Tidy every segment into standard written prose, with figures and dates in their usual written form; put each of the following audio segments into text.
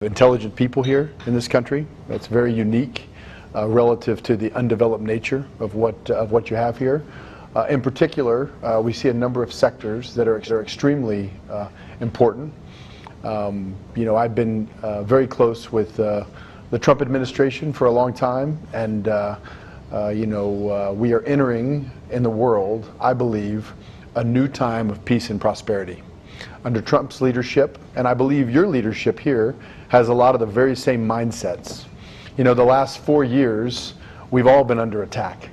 Intelligent people here in this country. That's very unique relative to the undeveloped nature of what you have here. In particular, we see a number of sectors that are extremely important. I've been very close with the Trump administration for a long time, and we are entering in the world, I believe, a new time of peace and prosperity. Under Trump's leadership, and I believe your leadership here has a lot of the very same mindsets. The last 4 years, we've all been under attack.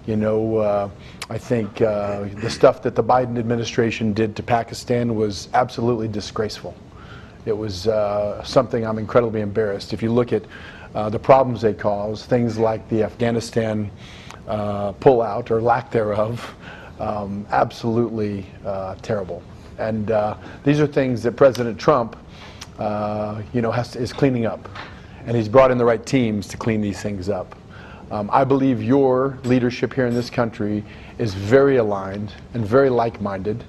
I think the stuff that the Biden administration did to Pakistan was absolutely disgraceful. It was something I'm incredibly embarrassed. If you look at the problems they caused, things like the Afghanistan pullout or lack thereof, absolutely terrible. And these are things that President Trump, is cleaning up, and he's brought in the right teams to clean these things up. I believe your leadership here in this country is very aligned and very like-minded,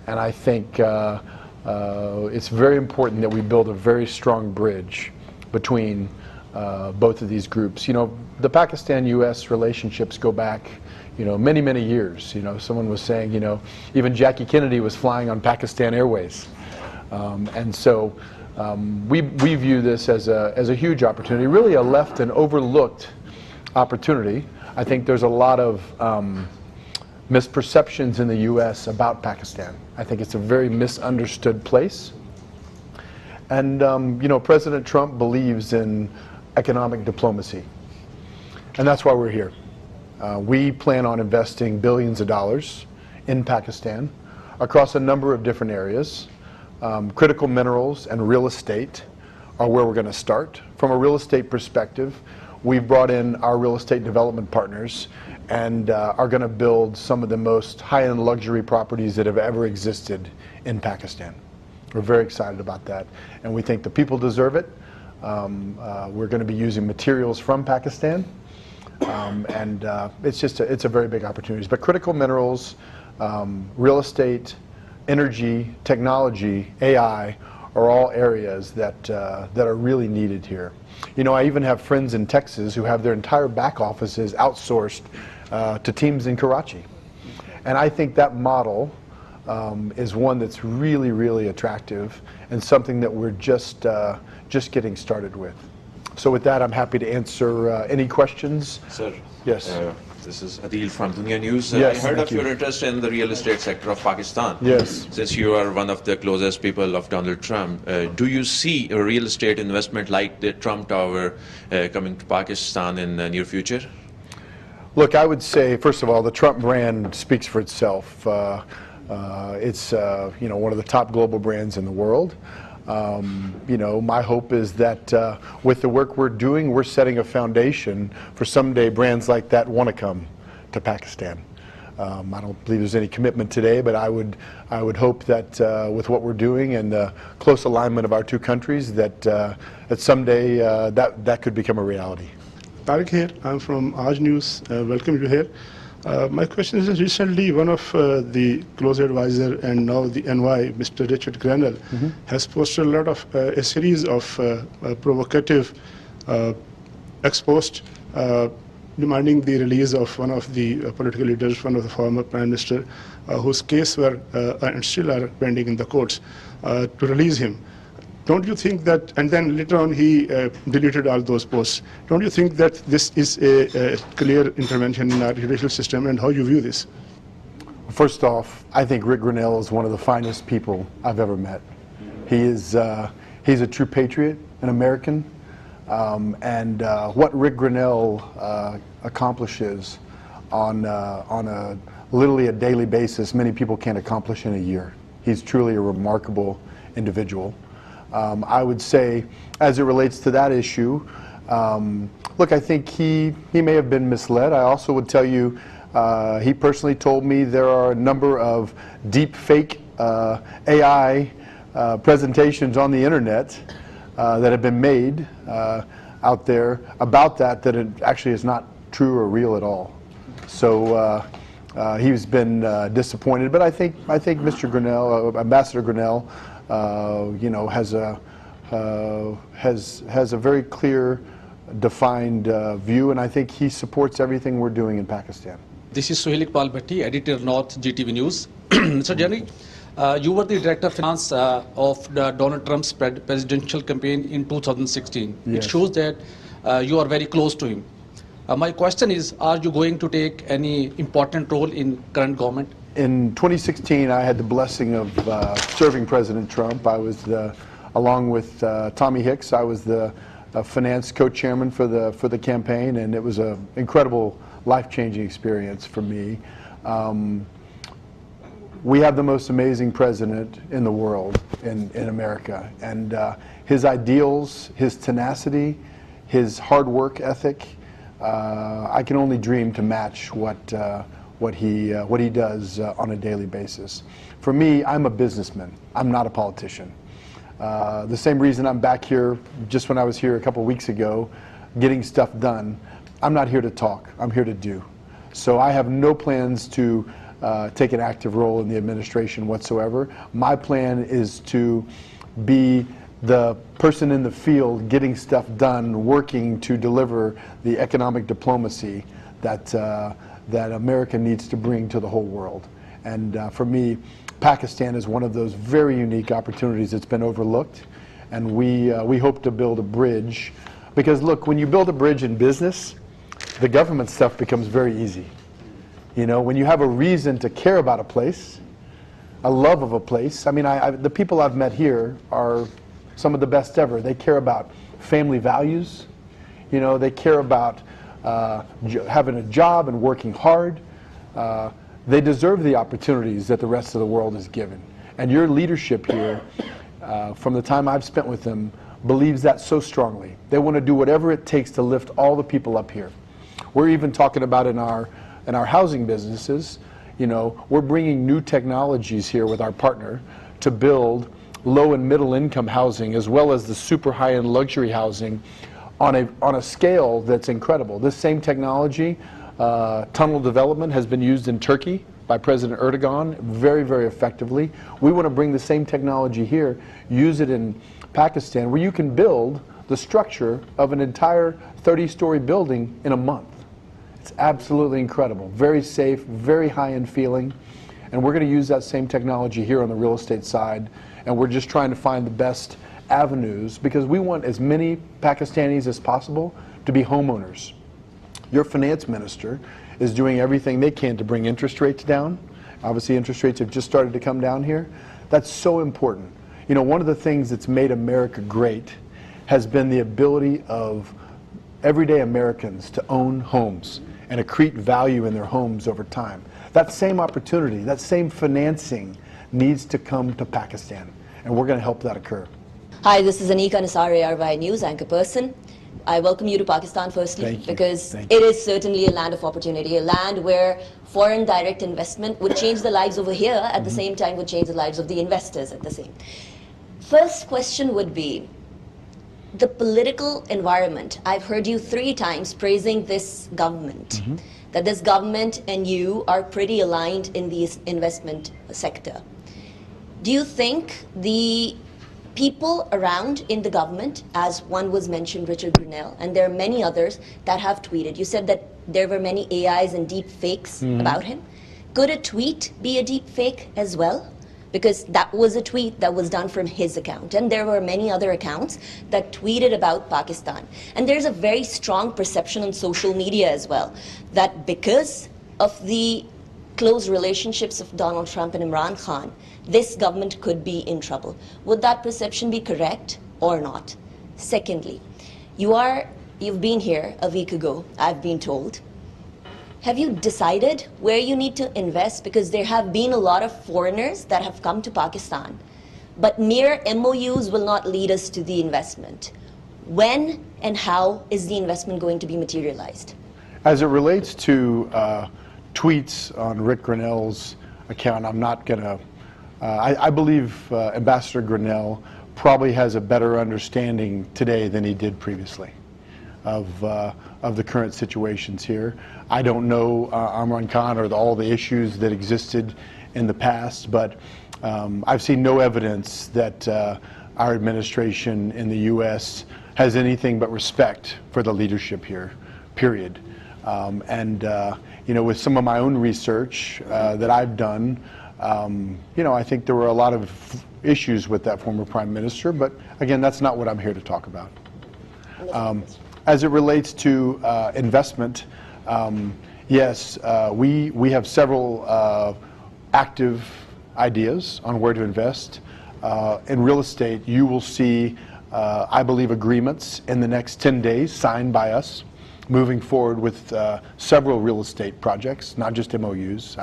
and I think it's very important that we build a very strong bridge between both of these groups. The Pakistan-U.S. relationships go back many, many years. Someone was saying, even Jackie Kennedy was flying on Pakistan Airways. And so we view this as a huge opportunity, really a left and overlooked opportunity. I think there's a lot of misperceptions in the U.S. about Pakistan. I think it's a very misunderstood place. And, President Trump believes in economic diplomacy. And that's why we're here. We plan on investing billions of dollars in Pakistan across a number of different areas. Critical minerals and real estate are where we're going to start. From a real estate perspective, we've brought in our real estate development partners and are going to build some of the most high-end luxury properties that have ever existed in Pakistan. We're very excited about that, and we think the people deserve it. We're going to be using materials from Pakistan. It's a very big opportunity. But critical minerals, real estate, energy, technology, AI are all areas that are really needed here. I even have friends in Texas who have their entire back offices outsourced to teams in Karachi. And I think that model is one that's really, really attractive and something that we're just getting started with. So with that, I'm happy to answer any questions. Sir, yes. This is Adil from Dunia News. Yes, I heard of your interest in the real estate sector of Pakistan. Yes. Since you are one of the closest people of Donald Trump, do you see a real estate investment like the Trump Tower coming to Pakistan in the near future? Look, I would say, first of all, the Trump brand speaks for itself. It's one of the top global brands in the world. My hope is that with the work we're doing, we're setting a foundation for someday brands like that want to come to Pakistan. I don't believe there's any commitment today, but I would hope that with what we're doing and the close alignment of our two countries, that someday that could become a reality. Tariq here. I'm from Aaj News. Welcome you here. My question is, recently one of the close advisor and now the NY, Mr. Richard Grenell, has posted a series of provocative exposed demanding the release of one of the political leaders, one of the former Prime Minister, whose case were and still are pending in the courts, to release him. Don't you think that, and then later on he deleted all those posts, don't you think that this is a clear intervention in our judicial system, and how you view this? First off, I think Rick Grenell is one of the finest people I've ever met. He's a true patriot, an American, and what Rick Grenell accomplishes on literally a daily basis, many people can't accomplish in a year. He's truly a remarkable individual. I would say, as it relates to that issue, look, I think he may have been misled. I also would tell you, he personally told me there are a number of deep fake AI presentations on the internet that have been made out there about that it actually is not true or real at all. So he's been disappointed, but I think Mr. Grenell, Ambassador Grenell, has has a very clear, defined view, and I think he supports everything we're doing in Pakistan. This is Suheil Iqbal Bhatti, Editor North, GTV News. Mr. Junaid, you were the Director of Finance of Donald Trump's presidential campaign in 2016. Yes. It shows that you are very close to him. My question is, are you going to take any important role in current government? In 2016, I had the blessing of serving President Trump. I was along with Tommy Hicks, I was the finance co-chairman for the campaign, and it was an incredible, life-changing experience for me. We have the most amazing president in the world, in America, and his ideals, his tenacity, his hard work ethic, I can only dream to match what he does on a daily basis. For me, I'm a businessman. I'm not a politician. The same reason I'm back here, just when I was here a couple weeks ago, getting stuff done. I'm not here to talk. I'm here to do. So I have no plans to take an active role in the administration whatsoever. My plan is to be the person in the field getting stuff done, working to deliver the economic diplomacy that America needs to bring to the whole world. And for me, Pakistan is one of those very unique opportunities that's been overlooked, and we hope to build a bridge. Because look, when you build a bridge in business, the government stuff becomes very easy. You know, when you have a reason to care about a place, a love of a place. I mean, the people I've met here are some of the best ever. They care about family values. You know, they care about having a job and working hard. They deserve the opportunities that the rest of the world is given. And your leadership here, from the time I've spent with them, believes that so strongly. They want to do whatever it takes to lift all the people up here. We're even talking about in our housing businesses, you know, we're bringing new technologies here with our partner to build low and middle income housing as well as the super high-end luxury housing on a scale that's incredible. This same technology, tunnel development, has been used in Turkey by President Erdogan very, very effectively. We want to bring the same technology here, use it in Pakistan, where you can build the structure of an entire 30-story building in a month. It's absolutely incredible. Very safe, very high-end feeling. And we're going to use that same technology here on the real estate side. And we're just trying to find the best avenues because we want as many Pakistanis as possible to be homeowners. Your finance minister is doing everything they can to bring interest rates down. Obviously, interest rates have just started to come down here. That's so important. You know, one of the things that's made America great has been the ability of everyday Americans to own homes and accrete value in their homes over time. That same opportunity, that same financing needs to come to Pakistan, and we're going to help that occur. Hi, this is Anika Nisar, ARY News anchor person. I welcome you to Pakistan firstly because it is certainly a land of opportunity, a land where foreign direct investment would change the lives over here, at the same time would change the lives of the investors at the same. First question would be, the political environment. I've heard you 3 times praising this government, that this government and you are pretty aligned in the investment sector. Do you think the people around in the government, as one was mentioned, Richard Grenell, and there are many others that have tweeted, you said that there were many AIs and deep fakes about him. Could a tweet be a deep fake as well? Because that was a tweet that was done from his account. And there were many other accounts that tweeted about Pakistan. And there's a very strong perception on social media as well, that because of the close relationships of Donald Trump and Imran Khan, this government could be in trouble. Would that perception be correct or not? Secondly, you've been here a week ago, I've been told. Have you decided where you need to invest? Because there have been a lot of foreigners that have come to Pakistan, but mere MOUs will not lead us to the investment. When and how is the investment going to be materialized? As it relates to tweets on Rick Grenell's account, I'm not going to, I believe Ambassador Grenell probably has a better understanding today than he did previously of the current situations here. I don't know Imran Khan or all the issues that existed in the past, but I've seen no evidence that our administration in the U.S. has anything but respect for the leadership here, period. You know, with some of my own research that I've done, you know, I think there were a lot of issues with that former Prime Minister, but again, that's not what I'm here to talk about. As it relates to investment, yes, we have several active ideas on where to invest. In real estate, you will see, I believe, agreements in the next 10 days signed by us, moving forward with several real estate projects, not just MOUs.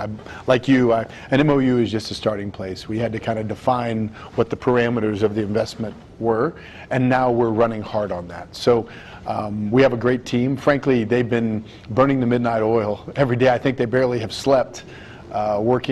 Like you, an MOU is just a starting place. We had to kind of define what the parameters of the investment were, and now we're running hard on that. So we have a great team. Frankly, they've been burning the midnight oil every day. I think they barely have slept, working